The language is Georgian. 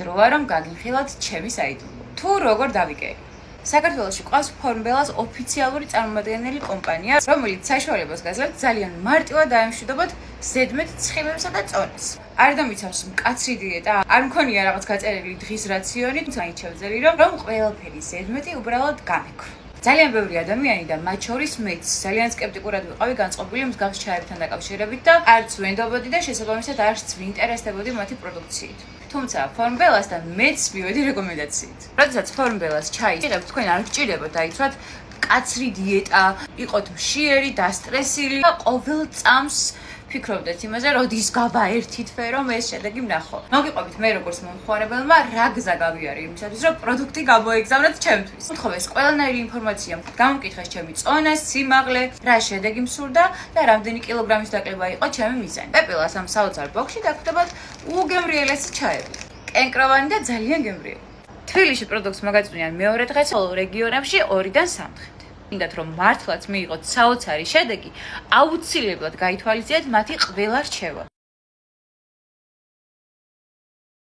დროა რომ გაგიხილოთ ჩემი საიდუმლო. თუ როგორ დავიკერი? საქართველოში ყავს ფორმბელას ოფიციალური წარმომადგენელი კომპანია, რომელიც საშუალებას გაძლევს ძალიან მარტივად დაემშვიდობოთ ზედმეტ ცხიმებსა და წონას. არ დამიცავს მკაცრი დიეტა, არ მქონია რაღაც გაწერილი დღის რაციონი, თუმცა ის შევძელი რომ ყველაფერი ზედმეტი უბრალოდ გამექრო. ძალიან ბევრი ადამიანი და მათ შორის მეც ძალიან სკეპტიკურად ვიყავი განწყობილი მსგავს ჩაერთან დაკავშირებით და არც ვენდობოდი და შესაბამისად არც ვინტერესდებოდი მათი პროდუქციით. თუმცა ფორმბელასთან მეც მივედი რეკომენდაციით. როდესაც ფორმბელას ჩაის იღებთ, თქვენ არ გჭირდებათ დაიცვათ მკაცრი დიეტა, იყოთ მშიერი, დასტრესილი და ყოველ წამს ფიქრობდეთ იმაზე, როდის გავაერთით რომ ეს შედეგი ვნახო. მოგიყვებით მე როგორც მომხმარებელმა რა გზა გავიარე იმისათვის, რომ პროდუქტი გამოეგზავნოთ ჩემთვის. მოთხოვეს ყველანაირი ინფორმაცია, გამომკითხეს ჩემი წონა, სიმაღლე, რა შედეგი მსურდა და რამდენი კილოგრამის დაკლება იყო ჩემი მიზანი. პეპილას ამ საოცარ ბოქსში დაგხვდებათ უგემრიელესი ჩაები. კენკროვანი და ძალიან გემრიელი. თბილისში პროდუქტს მოგაწვიან მეორე დღეს, ხოლო რეგიონებში 2-დან 3 დღე. მინდათ რომ მართლაც მიიღოთ საოცარი შედეგი, აუცილებლად გაითვალისწინეთ მათი ყველა რჩევა.